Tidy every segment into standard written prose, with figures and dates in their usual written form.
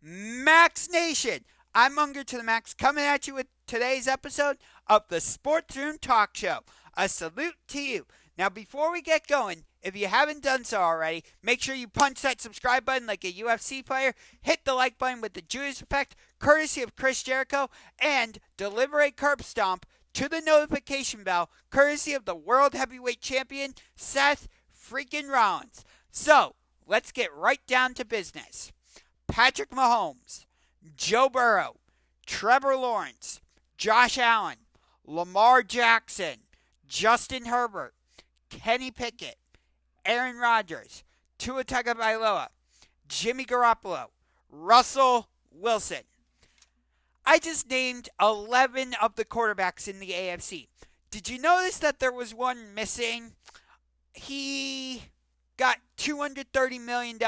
Max Nation, I'm Unger to the Max, coming at you with today's episode of the Sports Room Talk Show. A salute to you. Now, before we get going, if you haven't done so already, make sure you punch that subscribe button like a UFC player, hit the like button with the Judas effect, courtesy of Chris Jericho, and deliver a curb stomp to the notification bell, courtesy of the World Heavyweight Champion, Seth freaking Rollins. So, let's get right down to business. Patrick Mahomes, Joe Burrow, Trevor Lawrence, Josh Allen, Lamar Jackson, Justin Herbert, Kenny Pickett, Aaron Rodgers, Tua Tagovailoa, Jimmy Garoppolo, Russell Wilson. I just named 11 of the quarterbacks in the AFC. Did you notice that there was one missing? He got $230 million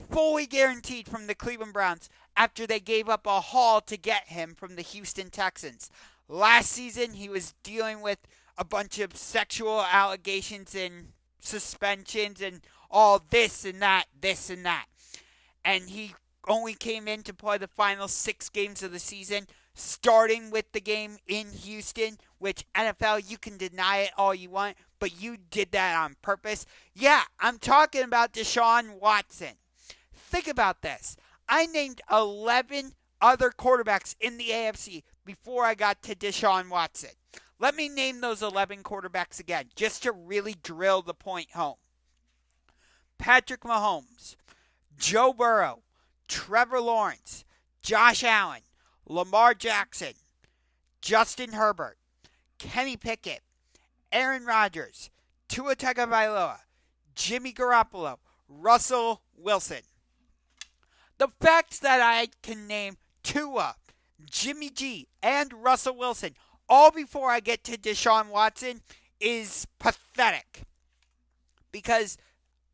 fully guaranteed from the Cleveland Browns after they gave up a haul to get him from the Houston Texans. Last season, he was dealing with a bunch of sexual allegations and suspensions and all this and that. And he only came in to play the final 6 games of the season, starting with the game in Houston, which NFL, you can deny it all you want, but you did that on purpose. Yeah, I'm talking about Deshaun Watson. Think about this. I named 11 other quarterbacks in the AFC before I got to Deshaun Watson. Let me name those 11 quarterbacks again, just to really drill the point home. Patrick Mahomes, Joe Burrow, Trevor Lawrence, Josh Allen, Lamar Jackson, Justin Herbert, Kenny Pickett, Aaron Rodgers, Tua Tagovailoa, Jimmy Garoppolo, Russell Wilson. The fact that I can name Tua, Jimmy G, and Russell Wilson all before I get to Deshaun Watson is pathetic. Because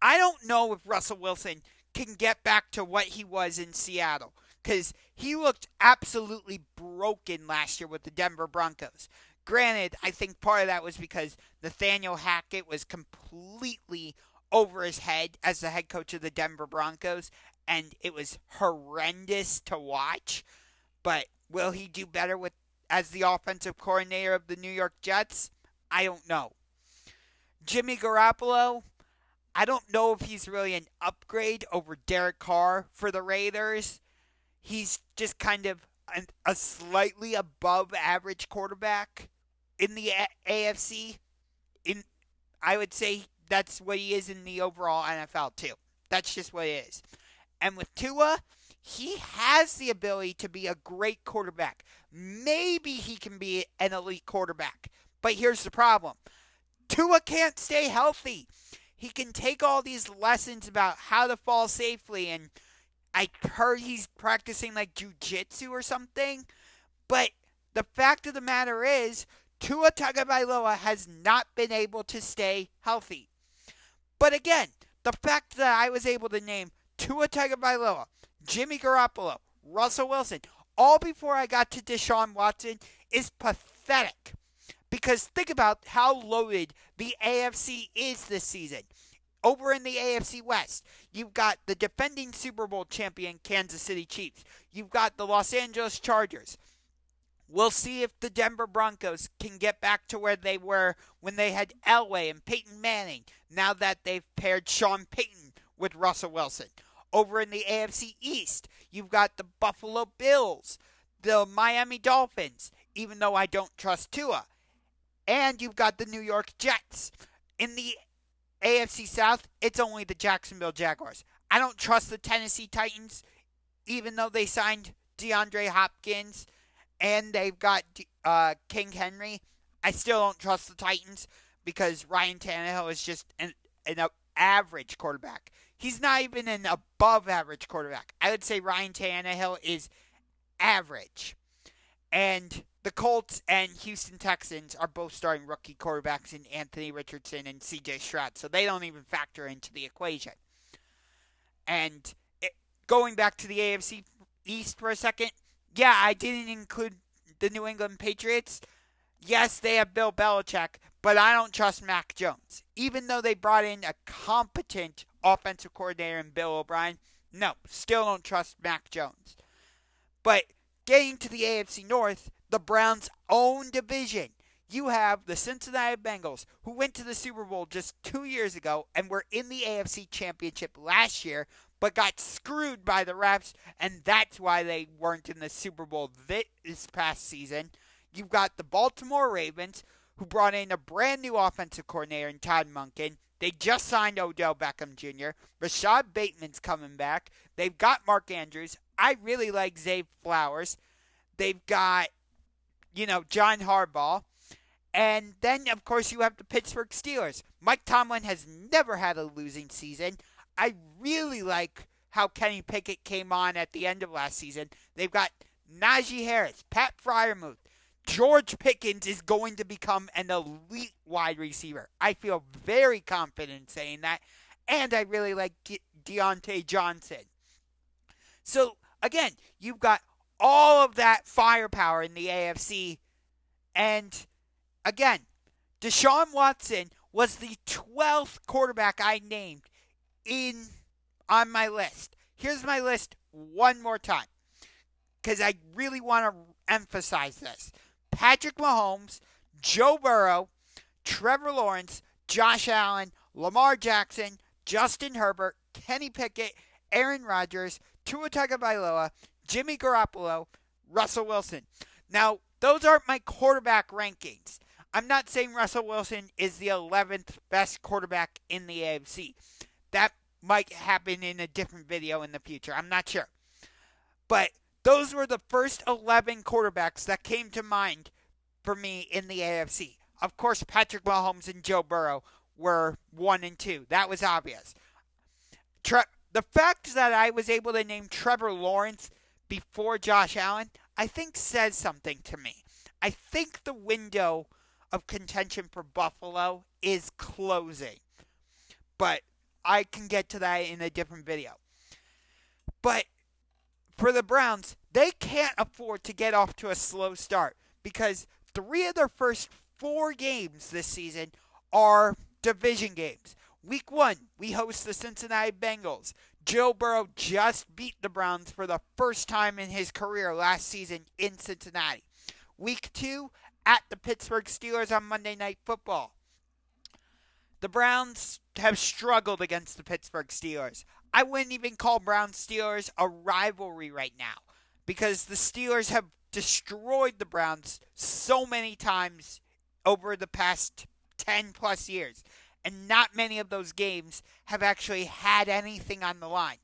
I don't know if Russell Wilson can get back to what he was in Seattle. Because he looked absolutely broken last year with the Denver Broncos. Granted, I think part of that was because Nathaniel Hackett was completely over his head as the head coach of the Denver Broncos, and it was horrendous to watch. But will he do better as the offensive coordinator of the New York Jets? I don't know. Jimmy Garoppolo, I don't know if he's really an upgrade over Derek Carr for the Raiders. He's just kind of a slightly above average quarterback in the AFC. I would say that's what he is in the overall NFL too. That's just what it is. And with Tua, he has the ability to be a great quarterback. Maybe he can be an elite quarterback. But here's the problem. Tua can't stay healthy. He can take all these lessons about how to fall safely, and I heard he's practicing like jiu-jitsu or something. But the fact of the matter is, Tua Tagovailoa has not been able to stay healthy. But again, the fact that I was able to name Tua Tagovailoa, Jimmy Garoppolo, Russell Wilson, all before I got to Deshaun Watson is pathetic. Because think about how loaded the AFC is this season. Over in the AFC West, you've got the defending Super Bowl champion Kansas City Chiefs. You've got the Los Angeles Chargers. We'll see if the Denver Broncos can get back to where they were when they had Elway and Peyton Manning, now that they've paired Sean Payton with Russell Wilson. Over in the AFC East, you've got the Buffalo Bills, the Miami Dolphins, even though I don't trust Tua. And you've got the New York Jets. In the AFC South, it's only the Jacksonville Jaguars. I don't trust the Tennessee Titans, even though they signed DeAndre Hopkins and they've got King Henry. I still don't trust the Titans because Ryan Tannehill is just an average quarterback. He's not even an above average quarterback. I would say Ryan Tannehill is average. And the Colts and Houston Texans are both starting rookie quarterbacks in Anthony Richardson and C.J. Stroud, so they don't even factor into the equation. And going back to the AFC East for a second, yeah, I didn't include the New England Patriots. Yes, they have Bill Belichick, but I don't trust Mac Jones. Even though they brought in a competent offensive coordinator in Bill O'Brien, No, still don't trust Mac Jones. But getting to the AFC North, the Browns' own division, you have the Cincinnati Bengals, who went to the Super Bowl just 2 years ago and were in the AFC Championship last year, but got screwed by the refs, and that's why they weren't in the Super Bowl this past season. You've got the Baltimore Ravens, who brought in a brand new offensive coordinator in Todd Monken. They just signed Odell Beckham Jr. Rashad Bateman's coming back. They've got Mark Andrews. I really like Zay Flowers. They've got, John Harbaugh. And then, of course, you have the Pittsburgh Steelers. Mike Tomlin has never had a losing season. I really like how Kenny Pickett came on at the end of last season. They've got Najee Harris, Pat Freiermuth. George Pickens is going to become an elite wide receiver. I feel very confident saying that. And I really like Deontay Johnson. So, again, you've got all of that firepower in the AFC. And, again, Deshaun Watson was the 12th quarterback I named on my list. Here's my list one more time, because I really want to emphasize this. Patrick Mahomes, Joe Burrow, Trevor Lawrence, Josh Allen, Lamar Jackson, Justin Herbert, Kenny Pickett, Aaron Rodgers, Tua Tagovailoa, Jimmy Garoppolo, Russell Wilson. Now, those aren't my quarterback rankings. I'm not saying Russell Wilson is the 11th best quarterback in the AFC. That might happen in a different video in the future. I'm not sure. But those were the first 11 quarterbacks that came to mind for me in the AFC. Of course, Patrick Mahomes and Joe Burrow were 1 and 2. That was obvious. The fact that I was able to name Trevor Lawrence before Josh Allen, I think says something to me. I think the window of contention for Buffalo is closing. But I can get to that in a different video. But for the Browns, they can't afford to get off to a slow start because 3 of their first 4 games this season are division games. Week 1, we host the Cincinnati Bengals. Joe Burrow just beat the Browns for the first time in his career last season in Cincinnati. Week 2, at the Pittsburgh Steelers on Monday Night Football. The Browns have struggled against the Pittsburgh Steelers. I wouldn't even call Browns-Steelers a rivalry right now because the Steelers have destroyed the Browns so many times over the past 10-plus years. And not many of those games have actually had anything on the line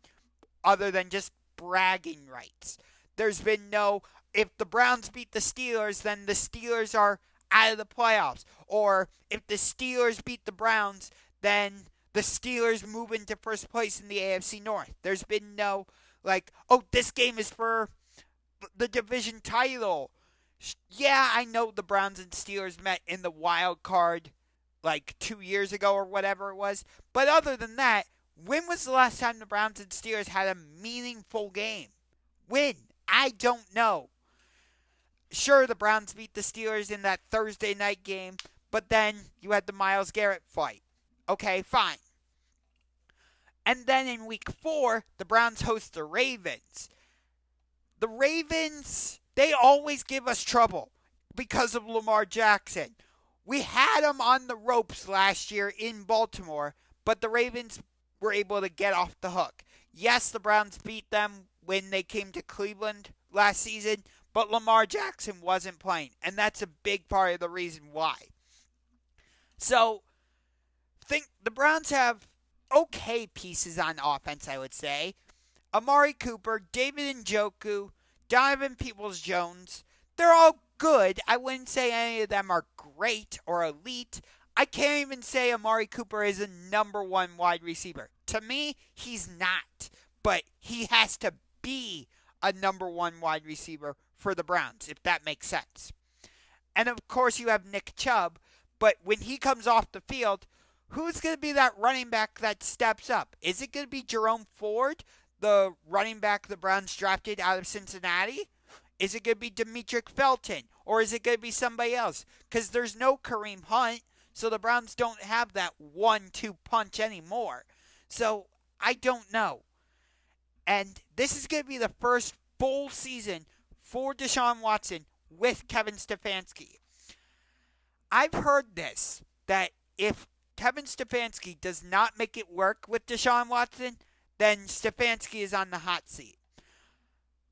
other than just bragging rights. There's been no, if the Browns beat the Steelers, then the Steelers are out of the playoffs. Or if the Steelers beat the Browns, then the Steelers move into first place in the AFC North. There's been no, this game is for the division title. Yeah, I know the Browns and Steelers met in the wild card 2 years ago or whatever it was. But other than that, when was the last time the Browns and Steelers had a meaningful game? When? I don't know. Sure, the Browns beat the Steelers in that Thursday night game, but then you had the Myles Garrett fight. Okay, fine. And then in week 4, the Browns host the Ravens. The Ravens, they always give us trouble because of Lamar Jackson. We had them on the ropes last year in Baltimore, but the Ravens were able to get off the hook. Yes, the Browns beat them when they came to Cleveland last season, but Lamar Jackson wasn't playing, and that's a big part of the reason why. So, think the Browns have okay pieces on offense, I would say. Amari Cooper, David Njoku, Donovan Peoples-Jones, they're all good. I wouldn't say any of them are great or elite. I can't even say Amari Cooper is a number 1 wide receiver. To me, he's not. But he has to be a number 1 wide receiver for the Browns, if that makes sense. And of course, you have Nick Chubb. But when he comes off the field, who's going to be that running back that steps up? Is it going to be Jerome Ford, the running back the Browns drafted out of Cincinnati? Is it going to be Demetric Felton? Or is it going to be somebody else? Because there's no Kareem Hunt, so the Browns don't have that 1-2 punch anymore. So, I don't know. And this is going to be the first full season for Deshaun Watson with Kevin Stefanski. I've heard this, that if Kevin Stefanski does not make it work with Deshaun Watson, then Stefanski is on the hot seat.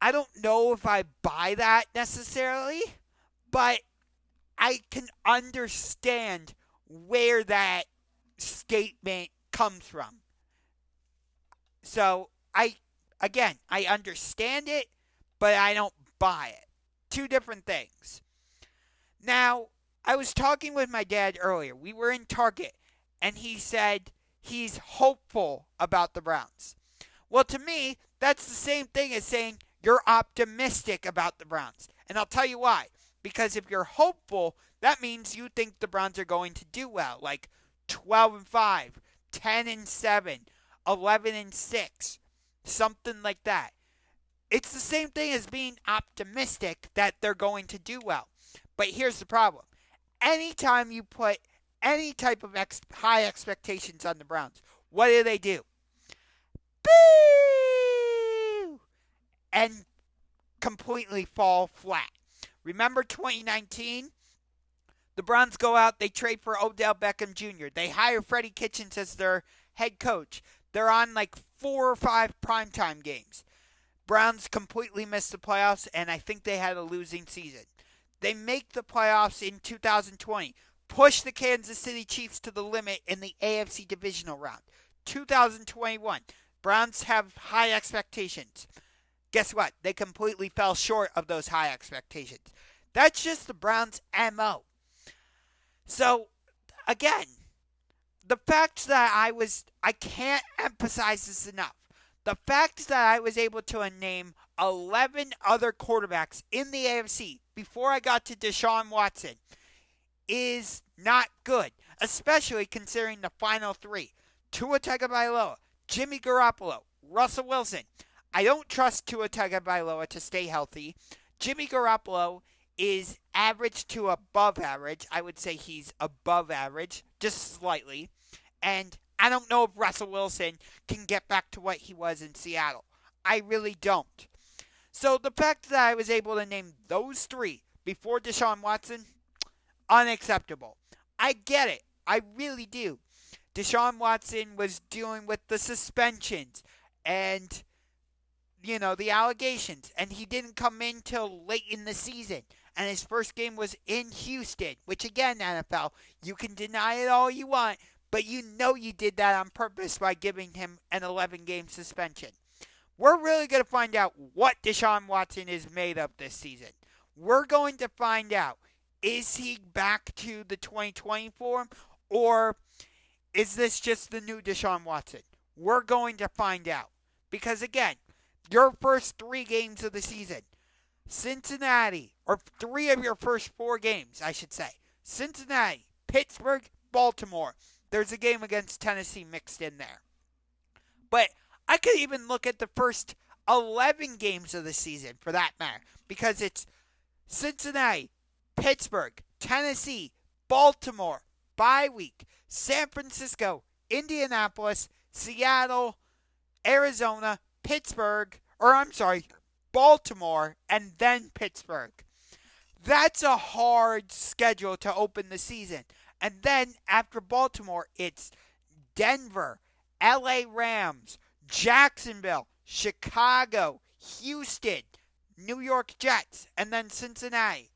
I don't know if I buy that necessarily, but I can understand where that statement comes from. So, I understand it, but I don't buy it. Two different things. Now, I was talking with my dad earlier. We were in Target, and he said he's hopeful about the Browns. Well, to me, that's the same thing as saying you're optimistic about the Browns. And I'll tell you why. Because if you're hopeful, that means you think the Browns are going to do well, like 12-5, 10-7, 11-6, something like that. It's the same thing as being optimistic that they're going to do well. But here's the problem. Anytime you put any type of high expectations on the Browns, what do? Boo! And completely fall flat. Remember 2019? The Browns go out, they trade for Odell Beckham Jr. They hire Freddie Kitchens as their head coach. They're on like 4 or 5 primetime games. Browns completely missed the playoffs, and I think they had a losing season. They make the playoffs in 2020, push the Kansas City Chiefs to the limit in the AFC divisional round. 2021, Browns have high expectations. Guess what? They completely fell short of those high expectations. That's just the Browns' MO. So, again, the fact that I can't emphasize this enough. The fact that I was able to name 11 other quarterbacks in the AFC before I got to Deshaun Watson is not good, especially considering the final 3. Tua Tagovailoa, Jimmy Garoppolo, Russell Wilson. I don't trust Tua Tagovailoa to stay healthy. Jimmy Garoppolo is average to above average. I would say he's above average, just slightly. And I don't know if Russell Wilson can get back to what he was in Seattle. I really don't. So the fact that I was able to name those 3 before Deshaun Watson, unacceptable. I get it. I really do. Deshaun Watson was dealing with the suspensions and, the allegations. And he didn't come in till late in the season. And his first game was in Houston, which again, NFL, you can deny it all you want, but you did that on purpose by giving him an 11-game suspension. We're really going to find out what Deshaun Watson is made of this season. We're going to find out, is he back to the 2020 form, or is this just the new Deshaun Watson? We're going to find out. Because again, your first 3 games of the season, Cincinnati, or 3 of your first 4 games, I should say. Cincinnati, Pittsburgh, Baltimore. There's a game against Tennessee mixed in there. But I could even look at the first 11 games of the season, for that matter, because it's Cincinnati, Pittsburgh, Tennessee, Baltimore, bye week, San Francisco, Indianapolis, Seattle, Arizona, Baltimore, and then Pittsburgh. That's a hard schedule to open the season. And then after Baltimore, it's Denver, LA Rams, Jacksonville, Chicago, Houston, New York Jets, and then Cincinnati.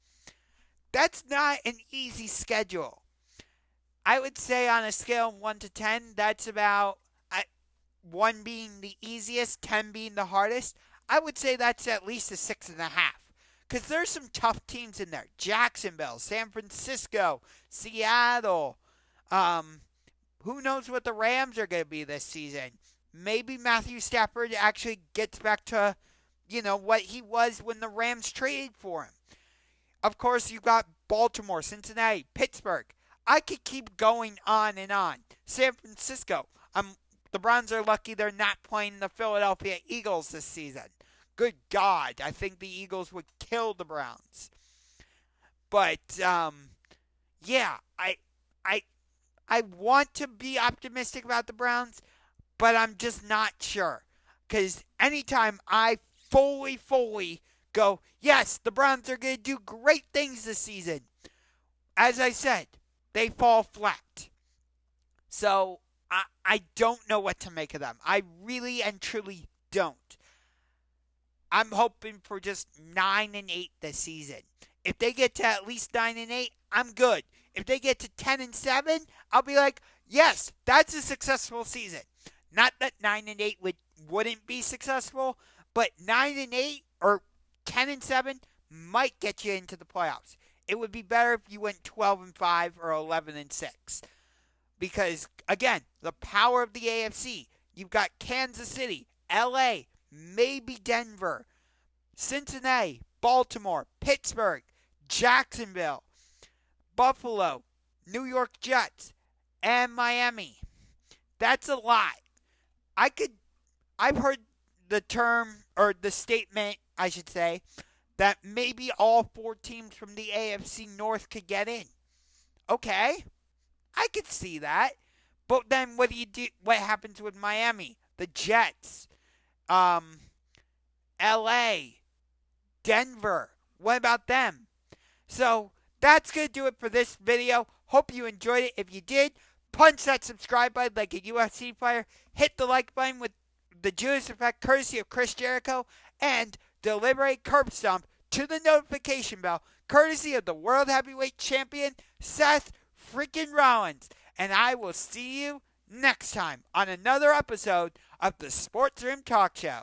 That's not an easy schedule. I would say on a scale of 1 to 10, that's about 1 being the easiest, 10 being the hardest. I would say that's at least a 6.5. Because there's some tough teams in there. Jacksonville, San Francisco, Seattle. Who knows what the Rams are going to be this season. Maybe Matthew Stafford actually gets back to, what he was when the Rams traded for him. Of course, you've got Baltimore, Cincinnati, Pittsburgh. I could keep going on and on. San Francisco. The Browns are lucky they're not playing the Philadelphia Eagles this season. Good God, I think the Eagles would kill the Browns. But, yeah, I want to be optimistic about the Browns, but I'm just not sure. Because anytime I fully go, yes, the Browns are going to do great things this season, as I said, they fall flat. So I don't know what to make of them. I really and truly don't. I'm hoping for just 9-8 this season. If they get to at least 9-8, I'm good. If they get to 10-7, I'll be like, yes, that's a successful season. Not that 9-8 wouldn't be successful, but 9-8 or 10-7 might get you into the playoffs. It would be better if you went 12-5 or 11-6. Because, again, the power of the AFC. You've got Kansas City, LA, maybe Denver, Cincinnati, Baltimore, Pittsburgh, Jacksonville, Buffalo, New York Jets, and Miami. That's a lot. I've heard the term, or the statement, I should say, that maybe all 4 teams from the AFC North could get in. Okay, I could see that. But then what do you do? What happens with Miami, the Jets, LA, Denver? What about them? So that's going to do it for this video. Hope you enjoyed it. If you did, punch that subscribe button like a UFC fighter. Hit the like button with the Judas Effect courtesy of Chris Jericho. And deliberate curb stomp to the notification bell courtesy of the World Heavyweight Champion Seth freaking Rollins. And I will see you next time on another episode of the Sports Room Talk Show.